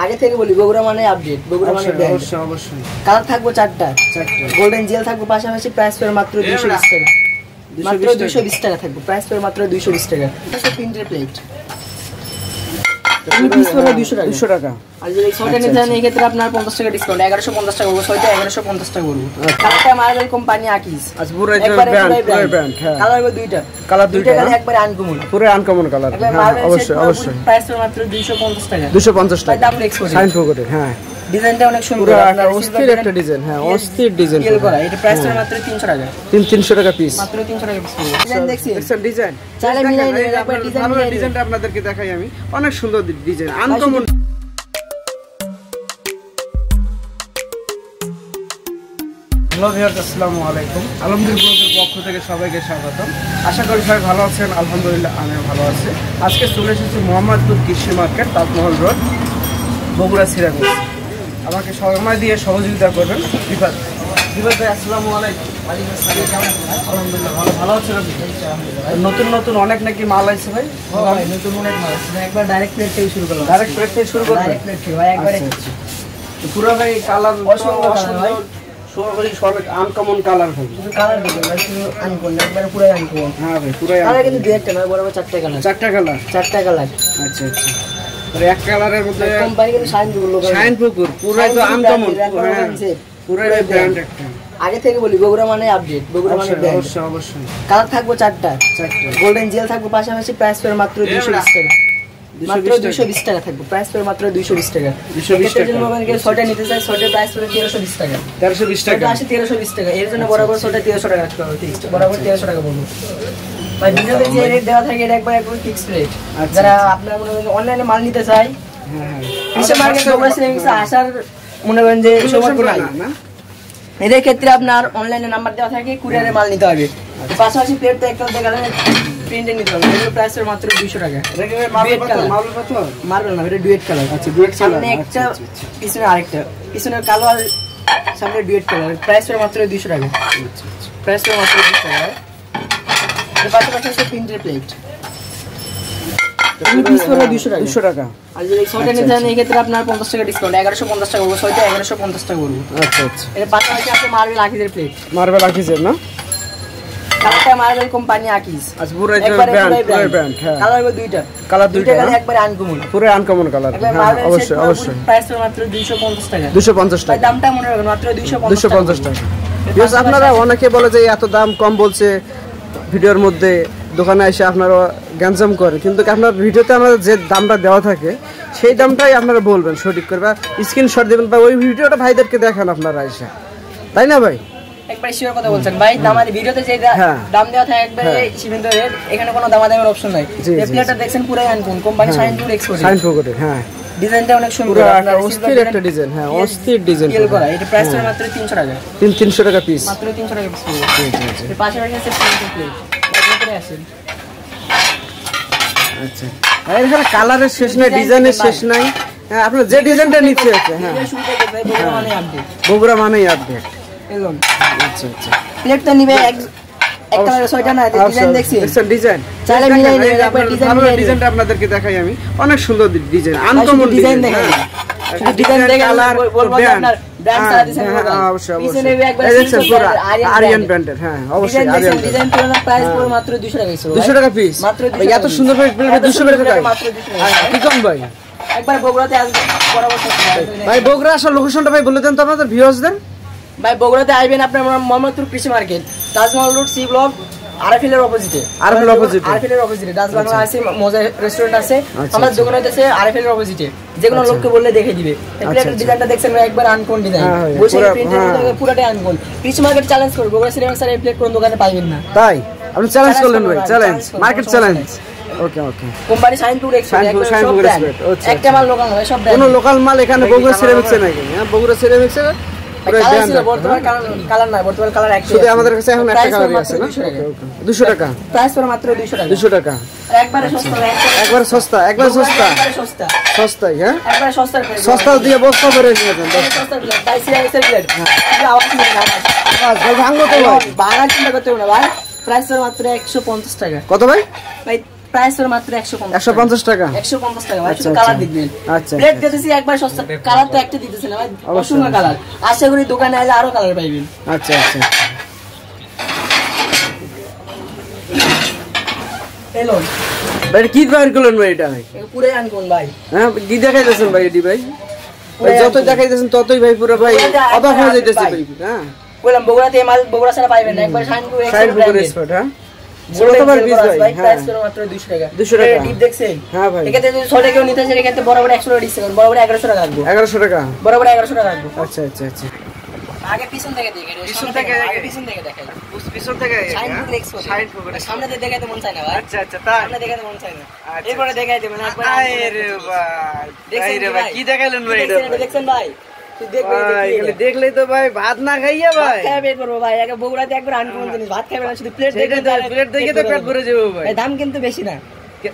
আগে থেকে বলি বগুড়া মানে আপডেট, বগুড়া মানে ব্র্যান্ড। অবশ্যই অবশ্যই। কালার থাকবে চারটা, গোল্ডেন জেল থাকবে পাশাপাশি, প্রাইস পড়বে মাত্র 220 টাকা। মাত্র 220 টাকা থাকবে, প্রাইস পড়বে মাত্র 220 টাকা। এটা প্রিন্টের প্লেট, এই পিস পড়বে 200 টাকা। 200 টাকা। আর যদি এই ছয়টা নিতে চান এই ক্ষেত্রে আপনার 50 টাকা ডিসকাউন্ট, 1150 টাকা করব, ছয়টা 1150 টাকা করব। কালারটা মার্বেল কোম্পানি আকিস, আচ্ছা পুরো ব্র্যান্ড। হ্যাঁ কালার হবে দুইটা, কালার দুইটা একবারে আনকমন, পুরো আনকমন কালার। হ্যাঁ অবশ্যই অবশ্যই। প্রাইস মাত্র 250 টাকা। 250 টাকা দাম এক্সপোর্ট সাইন পকেটে। হ্যাঁ ডিজাইনটা অনেক সুন্দর, পুরো অস্থির একটা ডিজাইন। হ্যাঁ অস্থির ডিজাইন করা। এটা প্রাইস মাত্র 300 টাকা। 300 টাকা পিস, মাত্র 300 টাকা পিস। ডিজাইন দেখছেন? ডিজাইন চাইলে মিলাই নেবেন, একবার ডিজাইন মিলাই নেবেন। ডিজাইনটা আপনাদেরকে দেখাই আমি, অনেক সুন্দর ডিজাইন, আনকমন। হ্যালো ভিউয়ার্স, আসসালামু আলাইকুম। আলমগীর ব্লগের পক্ষ থেকে সবাইকে স্বাগতম। আশা করি সবাই ভালো আছেন। আলহামদুলিল্লাহ আমিও ভালো আছি। আজকে চলে এসেছি মোহাম্মদপুর কৃষি market, Taj Mahal road, Bogura ceramics. আমাকে সময় দিয়ে সহযোগিতা করবেন বিপদ ভাই। আসসালামু আলাইকুম। আলহামদুলিল্লাহ ভালো আছেন আপনি? নতুন নতুন অনেক নাকি মাল আছে ভাই? ভাই নতুন অনেক মাল আছে, একবার ডাইরেক্ট প্লেট থেকে শুরু করলাম। ডাইরেক্ট প্লেট থেকে শুরু করবেন? ডাইরেক্ট প্লেট থেকে ভাই, একবারে পুরো ভাই কালার অসংখ্য কালার ভাই, সব আনকমন কালার ভাই। শুধু কালার দেখবেন ভাই, শুধু আনকমন, একবারে পুরো আনকমন। হ্যাঁ ভাই পুরো কালার কিন্তু দুই একটা নয়, বরাবর চারটা কালার। চারটা কালার? চারটা কালার। আচ্ছা আচ্ছা। আর এক কালারের মধ্যে কোম্পানি কিন্তু শাইন পুকুর, শাইন পুকুর পুরো তো আনকমন, পুরো ব্র্যান্ড একটা। আগে থেকে বলি বগুড়া মানে আপডেট, বগুড়া মানে ব্র্যান্ড। অবশ্যই অবশ্যই। কালার থাকবে চারটা, গোল্ডেন জেল থাকবে পাশাপাশি, প্রাইস পড়বে মাত্র 220 টাকা। মাত্র 220 টাকা থাকবে, প্রাইস পড়বে মাত্র 220 টাকা। 220 টাকা। যদি মোবাইল কে 6টা নিতে চাই, 6টার প্রাইস পড়বে 1320 টাকা। 1320 টাকা আসে 1320 টাকা। এর জন্য বরাবর 6টা 1300 টাকা রাখতে হবে, ফিক্সড বরাবর 1300 টাকা বলবো ভাই। ভিডিওতে যে রেট দেওয়া থাকে এটা একবার ফিক্সড রেট। যারা আপনারা মনে করেন অনলাইনে মাল নিতে চাই, হ্যাঁ কৃষি মার্কেট বগুড়া সিরামিক্স আসার মনে করেন যে সময় নাই, এদের ক্ষেত্রে আপনার অনলাইনে নাম্বার দেওয়া থাকে, কুরিয়ারে মাল নিতে হবে। পাশাপাশি প্লেট তো একটা দেখালে প্রিন্টে নিতে হবে, এগুলো প্রাইস মাত্র 200 টাকা। মার্বেল না, এটা ডুয়েট কালার। আচ্ছা ডুয়েট কালার। সামনে একটা পিছনে আরেকটা, পিছনের কালো আর সামনে ডুয়েট কালার, প্রাইস মাত্র 200 টাকা। প্রাইস মাত্র 200 টাকা। এর পাশাপাশি আছে প্রিন্টের প্লেট, পিস পড়বে 200 টাকা। আর যদি 6টা নিতে চান এই ক্ষেত্রে আপনার 50 টাকা ডিসকাউন্ট, 1150 টাকা করব, 6টা 1150 টাকা করব। আচ্ছা আচ্ছা। এর পাশাপাশি আছে মার্বেল আকিজের প্লেট, মার্বেল আকিজের না? কালারটা মার্বেল কোম্পানি আকিজ। আচ্ছা পুরো ব্র্যান্ড। হ্যাঁ কালার হবে দুইটা, কালার দুইটা একবারে আনকমন, পুরো আনকমন কালার। হ্যাঁ অবশ্যই অবশ্যই। প্রাইস মাত্র 250 টাকা। 250 টাকা দামটা মনে রাখবেন, মাত্র 250 টাকা। বিকজ আপনারা অনেকে বলে যে এত দাম কম বলছে ভিডিওর মধ্যে, দোকানে এসে আপনারা গ্যাঞ্জাম করেন, কিন্তু আপনার ভিডিওতে আমাদের যে দামটা দেওয়া থাকে সেই দামটাই আপনারা বলবেন সঠিক করে, বা স্ক্রিনশট দেবেন, বা ওই ভিডিওটা ভাইদেরকে দেখান আপনারা এসে, তাই না ভাই? একবার শিওর কথা বলছেন ভাই, আমাদের ভিডিওতে যে দাম দেওয়া থাকে একবারে সীমিত রেট, এখানে কোনো দামাদামের অপশন নাই। এই প্লেটটা দেখছেন পুরো আনকমন, কোম্পানি শাইন পুকুর এক্সপোর্ট, শাইন পুকুর। হ্যাঁ ডিজাইনটা অনেক সুন্দর, পুরো অস্থির একটা ডিজাইন। হ্যাঁ অস্থির ডিজাইন করা। এটা প্রাইস মাত্র 300 টাকা। 300 টাকা পিস, মাত্র 300 টাকা পিস। এর পাশাপাশি আছে প্রিন্টের প্লেট, এখানে আছে। আচ্ছা এখানে কালারের শেষ নাই, ডিজাইনের শেষ নাই। হ্যাঁ আপনার যে ডিজাইনটা নিতে আছে। হ্যাঁ বগুড়া মানেই আপডেট। আচ্ছা আচ্ছা। প্লেটটা নিবে এক কালারের 6টা না, ডিজাইন দেখছেন? ডিজাইন চাইলে মিলাই নেবেন, একবার ডিজাইনটা আপনাদেরকে দেখাই আমি, অনেক সুন্দর ডিজাইন, আনকমন ডিজাইন দেখেন। ডিজাইন দেখে কালার বলবো আপনার ব্র্যান্ড সারা দিছেন। অবশ্যই পিছনে একবার আরিয়ান ব্র্যান্ডের। হ্যাঁ অবশ্যই আরিয়ান ডিজাইন পুরো প্রাইস পুরো মাত্র 200 টাকা। 200 টাকা পিস, মাত্র এত সুন্দর প্লেট 200 টাকা মাত্র 200 টাকা। কি কম ভাই? একবার বগুড়াতে আসবেন, বরাবর ভাই বগুড়া আসার লোকেশনটা ভাই বলে দেন তো আমাদের ভিউয়ার্সদের। ভাই বগুড়াতে আসবেন আপনার মোহাম্মদপুর কৃষি market, Taj Mahal road, C block, RFL এর অপোজিটে। আরএফএল এর অপোজিটে দাস বাংলা আছে, মজা রেস্টুরেন্ট আছে, আমাদের দোকান হইতেছে আরএফএল এর অপোজিটে। যে কোনো লোককে বললে দেখে দিবে। প্লেটের ডিজাইনটা দেখছেন ভাই, একবার আনকমন ডিজাইন, বসে প্রিন্টের মধ্যে পুরোটাই আনকমন। কৃষি মার্কেট চ্যালেঞ্জ করব, বগুড়া সিরামিক্স আর এই প্লেট কোন দোকানে পাবেন না। তাই আপনি চ্যালেঞ্জ করলেন ভাই, চ্যালেঞ্জ মার্কেট চ্যালেঞ্জ। ওকে ওকে। কোম্পানি শাইন পুকুর এক্সপোর্ট, একটা মাল লোকাল নয়, সব কোন লোকাল মাল এখানে বগুড়া সিরামিক্সে নাই। হ্যাঁ বগুড়া সিরামিক্সে বর্তমান কালার নাই, বর্তমান কালার একটাই, শুধু আমাদের কাছে এখন একটা কালারই আছে না? 200 টাকা প্রাইস পড়ে মাত্র 200 টাকা। 200 টাকা একবারে সস্তা, একবারে সস্তা, একবারে সস্তা, সস্তা সস্তাই। হ্যাঁ একবারে সস্তা, সস্তা দিয়ে বস্তা করে নিয়েছেন। সস্তা প্লেট, তাই সিরামিক্সের প্লেট। আওয়াজ শুনে না, আওয়াজ ভাঙবো তো ভাই, ভাঙা চিন্তা করতে হবে না ভাই। প্রাইস পড়ে মাত্র 150 টাকা। কত ভাই? ভাই প্রাইস হলো মাত্র 150 টাকা। 150 টাকা ভাই, শুধু কালার দেখবেন। প্লেট দিতেছি একবার সস্তা, কালার তো একটা দিতেছি না ভাই, অসংখ্য কালার। আশা করি দোকানে আইলে আরো কালার পাইবেন। আচ্ছা আচ্ছা, হ্যালো ভাই কি বাইর করলেন ভাই? এটা ভাই পুরো আনকোন ভাই। হ্যাঁ, কি দেখাইতেছেন ভাই? এডি ভাই যত দেখাইতেছেন ততই ভাই পুরো ভাই অবাক হয়ে যাইতেছে ভাই। হ্যাঁ বললাম বগুড়াতে মাল বগুড়া ছাড়া পাইবেন না, একবার শাইনপুর এক্সপোর্ট। হ্যাঁ ছোটবার পিস ভাই, প্রাইস হলো মাত্র 200 টাকা। 200 টাকা ডিপ দেখছেন? হ্যাঁ ভাই, এখানে যদি 6 টাকা নিতে চাই এখানে বড় বড় 100 টাকা ডিসকাউন্ট, বড় বড় 1100 টাকা রাখবো। 1100 টাকা বড় বড় 1100 টাকা রাখবো। আচ্ছা আচ্ছা আচ্ছা, আগে পিছন থেকে দেখে, পিছন থেকে আগে পিছন থেকে দেখাই, পিছন থেকে শাইনপুর এক্সপোর্ট, শাইনপুর সামনে দিয়ে দেখাইতে মন চায় না ভাই। আচ্ছা আচ্ছা, তাই সামনে দেখাইতে মন চায় না, আচ্ছা, এরপরে দেখাই দেবেন একবার। আরে ভাই, দেখছেন আরে ভাই কি দেখাইলেন ভাই? এটা দেখছেন ভাই? তুই দেখবেন এখানে দেখলেই তো ভাই ভাত না খাইয়া ভাই খাই বের করবো ভাই। আগে বগুড়াতে একবার আনকমন জিনিস, ভাত খাইবে না, শুধু প্লেট দেখে প্লেট দেখে তো পেট ভরে যাবে ভাই। দাম কিন্তু বেশি না,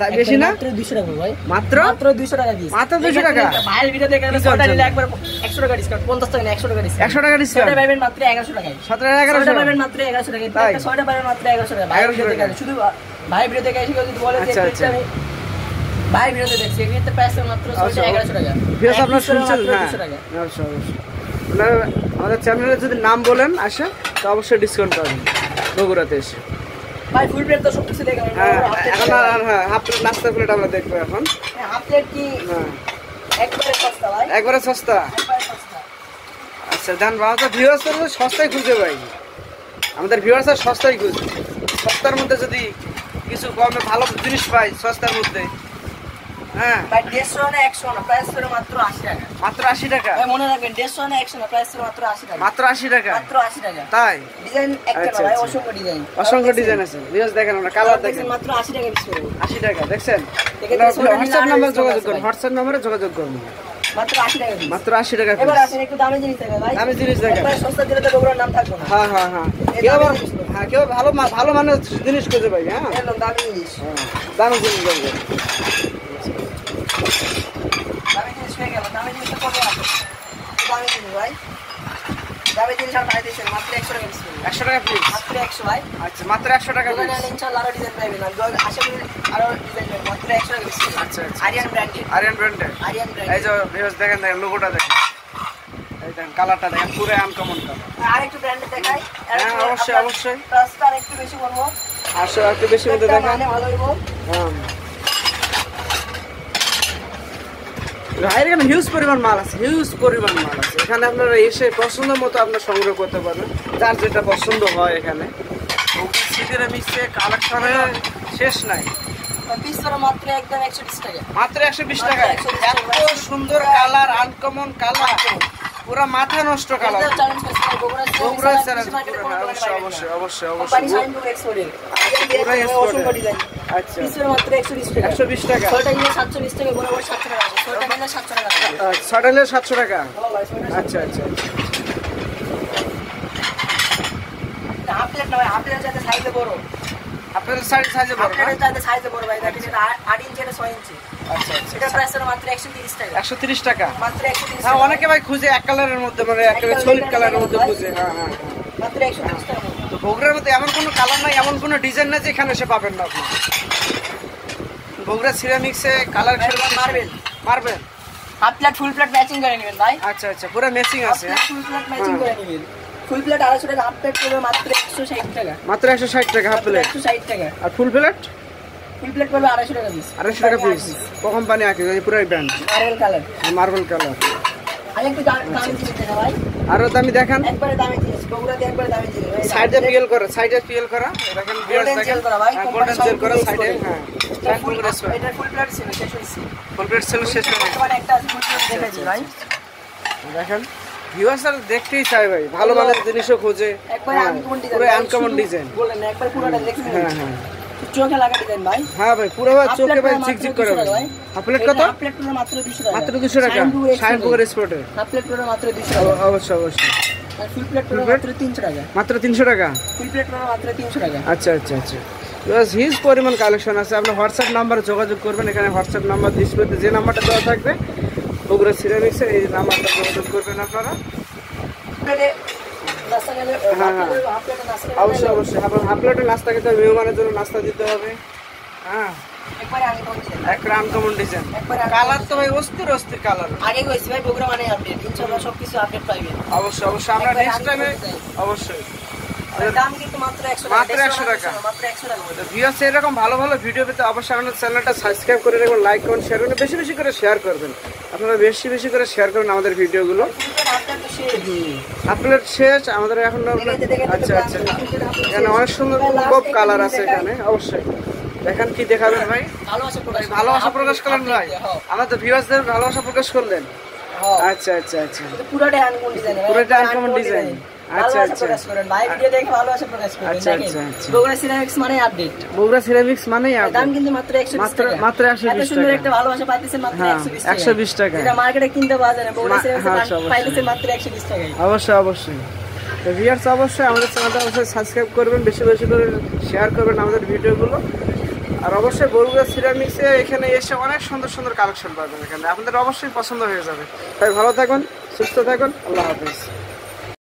তাই বেশি না, মাত্র 200 টাকা ভাই, মাত্র মাত্র 200 টাকা দিস, মাত্র 200 টাকা। ভাইয়ের ভিডিও দেখে ছটা নিলে একবার 100 টাকা ডিসকাউন্ট, 50 টাকা না 100 টাকা ডিসকাউন্ট, 100 টাকা ডিসকাউন্ট। ছটা পাবেন মাত্র 1100 টাকায়, 17 1100 ছটা পাবেন মাত্র 1100 টাকায়, একটা ছটা পাবেন মাত্র 1100 টাকা। ভাইয়ের ভিডিও দেখে শুধু ভাইয়ের ভিডিও দেখে এসে যদি বলে যে আমি ভাইয়ের ভিডিও দেখছি, এর প্রাইস মাত্র 1100 টাকা। ভিউয়ার্স আপনারা শুনছেন? হ্যাঁ 200 টাকা। অবশ্যই অবশ্যই, আপনারা আমাদের চ্যানেলে যদি নাম বলেন আসে তো অবশ্যই ডিসকাউন্ট পাবেন বগুড়াতে এসে। ভাই ফুল প্লেট তো সব কিছু দেখে হ্যাঁ এখন আর হ্যাঁ হাফ প্লেট নাস্তা প্লেট আমরা দেখবো এখন। হাফ প্লেট কি হ্যাঁ একবারে সস্তা ভাই, একবারে সস্তা। একবারে সস্তা। আচ্ছা জান বাবা, তো ভিউয়ার্স তো সস্তাই খুঁজে ভাই, আমাদের ভিউয়ার্স আর সস্তাই খুঁজে। সস্তার মধ্যে যদি কিছু কমে ভালো জিনিস পাই সস্তার মধ্যে। হ্যাঁ ভাই 150 না 100 না, প্রাইস হলো মাত্র 80 টাকা। মাত্র 80 টাকা ভাই মনে রাখবেন 150 না 100 না, প্রাইস হলো মাত্র 80 টাকা। মাত্র 80 টাকা মাত্র 80 টাকা। তাই? ডিজাইন একটা না আচ্ছা, ভাই, আচ্ছা। অসংখ্য ডিজাইন, অসংখ্য ডিজাইন আছে। ভিউয়ার্স দেখেন, আমরা কালার দেখেন, মাত্র 80 টাকা পিস করব। 80 টাকা দেখছেন? এখানে হোয়াটসঅ্যাপ নাম্বার যোগাযোগ আছে করুন, ভাই। হোয়াটসঅ্যাপ নম্বরে যোগাযোগ করুন। মাত্র 80 টাকা পিস। মাত্র 80 টাকা এবার পিস। আসেন একটু দামি জিনিস দেখেন ভাই, দামি জিনিস দেখেন। একবার সস্তা দিলে তো বগুড়ার নাম থাকবে না। হ্যাঁ হ্যাঁ হ্যাঁ, কেউ আবার হ্যাঁ কেউ ভালো ভালো মানের জিনিস খুঁজে পাই। হ্যাঁ একদম দামি জিনিস, হ্যাঁ, দামি জিনিস দেখবেন। দামি জিনিস হয়ে গেল। দামি জিনিস কত আছে? দামি জিনিস ভাই, দামি জিনিস আর ভাই দিয়েছেন মাত্র 100 টাকা পিস করব। 100 টাকা পিস। মাত্র 100 ভাই। আচ্ছা মাত্র 100 টাকা দোকানে পিস। আনলে ইনশাআল্লাহ আরো ডিজাইন পাবেন, আমি আশা করি আরো ডিজাইন পাবেন। মাত্র 100 টাকা পিস। আচ্ছা আচ্ছা, আরিয়ান ব্র্যান্ডেড, আরিয়ান ব্র্যান্ডের। আরিয়ান এই ব্র্যান্ডেড। যে ভিউয়ার্স দেখেন, দেখেন লোগোটা দেখেন, এই দেখেন কালারটা দেখেন, পুরো আনকমন কালার। আরেকটু ব্র্যান্ডেড দেখাই। হ্যাঁ অবশ্যই অবশ্যই, প্রাইসটা একটু বেশি বলবো, আসলে একটু বেশি মধ্যে একটা দেখেন। মানে ভালো হইবো। হ্যাঁ ভাইয়ের এখানে হিউজ পরিমাণ মাল আছে, হিউজ পরিমাণ মাল আছে। এখানে আপনারা এসে পছন্দ মতো আপনার সংগ্রহ করতে পারবেন, যার যেটা পছন্দ হয়। এখানে সিজনে মিশে কালেকশনে শেষ নাই। পিস করে মাত্র একদম 120 টাকা। মাত্র 120 টাকা। এত সুন্দর কালার, আনকমন কালার, পুরো মাথা নষ্ট কালার। বগুড়া চ্যালেঞ্জ, অবশ্যই অবশ্যই অবশ্যই অবশ্যই। পুরো এক্সপোর্ট। আচ্ছা পিস করে মাত্র 120 টাকা। 120 টাকা। ছয়টা নিলে 720 টাকা, বরাবর 700 টাকা আছে। ছয়টা নিলে 700 টাকা আছে। 6 টাকা 700 টাকা। হ্যালো ভাই, ছয়টা আচ্ছা আচ্ছা, হাফ প্লেট না ভাই, হাফ প্লেট যাতে সাইজে বড়, আপনাদের সাইজে বড় না? হাফ প্লেট যাতে সাইজে বড় ভাই, দেখেন এটা 8 ইঞ্চি এটা 6 ইঞ্চি। আচ্ছা আচ্ছা, এটা প্রাইস হলো মাত্র 130 টাকা। 130 টাকা। মাত্র 130 হ্যাঁ টাকা। অনেকে ভাই খুঁজে এক কালারের মধ্যে, মানে একেবারে সলিড কালারের মধ্যে খুঁজে। হ্যাঁ হ্যাঁ, মাত্র 130 টাকা। তো বগুড়ার মধ্যে এমন কোনো কালার নাই, এমন কোনো ডিজাইন নাই যে এখানে এসে পাবেন না আপনি। বগুড়া সিরামিক্সে কালার মার্বেল, মারবেন। Half plate full plate matching করে নেবেন ভাই। আচ্ছা আচ্ছা, পুরো ম্যাচিং আছে। ফুল প্লেট ম্যাচিং করে নেবেন। ফুল প্লেট 250 টাকা, হাফ প্লেট করবে মাত্র 160 টাকা। মাত্র 160 টাকা হাফ প্লেট। 160 টাকা। আর ফুল প্লেট ফুল প্লেট করবে 250 টাকা পিস। 250 টাকা পিস। কোম্পানি আঁকে পুরো brand, marble colour. Marble colour. আর একটু দামি জিনিস দেখা ভাই, আরো দামি দেখান। একবারে দামি জিনিস, বগুড়াতে একবারে দামি জিনিস ভাই। সাইডে পিএল করা, সাইডে পিএল করা, দেখেন ভিউয়ার্স Golden দেখেন। gel করা ভাই, গোল্ডেন জেল করা সাইডে। হ্যাঁ এটা ফুল প্লেট ছিল, শেষ হইছে। ফুল প্লেট সেল শেষ হয়ে গেছে। মানে একটা আছে ফুল প্লেট দেখাচ্ছি ভাই। দেখেন ভিউয়ার্স আর দেখতেই চাই ভাই, ভালো ভালো জিনিসও খোঁজে। একবারে আনকমন ডিজাইন, পুরো আনকমন ডিজাইন। বলেন না, একবার পুরোটা দেখেন। হ্যাঁ হ্যাঁ চোখে লাগা ডিজাইন ভাই। হ্যাঁ ভাই, পুরো ভাই চোখে ভাই ঝিকঝিক করে ভাই। হাফ প্লেট কত? হাফ প্লেট পুরো মাত্র 200 টাকা। মাত্র 200 টাকা। শাইনপুর এক্সপোর্টে হাফ প্লেট পুরো মাত্র 200 টাকা। অবশ্যই অবশ্যই। আর ফুল প্লেট পুরো মাত্র 300 টাকা। মাত্র 300 টাকা। ফুল প্লেট পুরো মাত্র 300 টাকা। আচ্ছা আচ্ছা আচ্ছা, হিউজ পরিমাণ কালেকশন আছে। আপনি হোয়াটসঅ্যাপ নাম্বারে যোগাযোগ করবেন, এখানে হোয়াটসঅ্যাপ নাম্বার ডিসপ্লেতে যে নাম্বারটা দেওয়া থাকবে বগুড়া সিরামিক্সের, এই নাম্বারটা যোগাযোগ করবেন আপনারা। নাস্তা গেলে হাফ প্লেট নাস্তা অবশ্যই অবশ্যই, হাফ প্লেটে নাস্তা খেতে হবে, মেহমানের জন্য নাস্তা দিতে হবে। হ্যাঁ একবারে আনকমন ডিজাইন, একবারে আনকমন ডিজাইন। কালার তো ভাই অস্থির অস্থির কালার। আগে কইছি ভাই বগুড়া মানে আপডেট, ইনশাআল্লাহ সবকিছু আপডেট পাইবেন। অবশ্যই অবশ্যই আমরা নেক্সট টাইমে অবশ্যই। দাম কিন্তু মাত্র 100 টাকা, মাত্র 100 টাকা, মাত্র 100 টাকা। তো ভিউয়ার্স এরকম ভালো ভালো ভিডিও পেতে অবশ্যই আমাদের চ্যানেলটা সাবস্ক্রাইব করে রাখবেন, লাইক করুন, শেয়ার করুন, বেশি বেশি করে শেয়ার করবেন। আপনারা বেশি বেশি করে শেয়ার করুন আমাদের ভিডিওগুলো। আপলোড শেষ আমাদের এখন। আচ্ছা আচ্ছা, এখানে অনেক সুন্দর খুব কালার আছে এখানে। অবশ্যই দেখেন কি দেখাবেন ভাই? ভালোবাসা প্রকাশ করলেন ভাই, আমাদের ভিউয়ার্সদের ভালোবাসা প্রকাশ করলেন। আচ্ছা আচ্ছা আচ্ছা, পুরোটাই আনকমন ডিজাইন, পুরোটা আনকমন ডিজাইন। আচ্ছা আচ্ছা, ভাই ভিডিও দেখে ভালোবাসা প্রকাশ করেন। আচ্ছা আচ্ছা আচ্ছা, বগুড়া সিরামিক্স মানে আপডেট, বগুড়া সিরামিক্স মানেই আপডেট। দাম কিন্তু মাত্র 120 টাকা, মাত্র 120 টাকা। এত সুন্দর একটা ভালোবাসা পাইতেছেন মাত্র 120 টাকা। এটা মার্কেটে কিনতে পাওয়া যায় না, বগুড়া সিরামিক্স পাইতেছেন মাত্র 120 টাকায়। অবশ্যই অবশ্যই, তো ভিউয়ার্স অবশ্যই আমাদের চ্যানেলটা অবশ্যই সাবস্ক্রাইব করবেন, বেশি বেশি করে শেয়ার করবেন আমাদের ভিডিওগুলো। আর অবশ্যই বগুড়া সিরামিক্সে এখানে এসে অনেক সুন্দর সুন্দর কালেকশন পাবেন, এখানে আপনাদের অবশ্যই পছন্দ হয়ে যাবে। তাই ভালো থাকুন, সুস্থ থাকুন, আল্লাহ হাফেজ।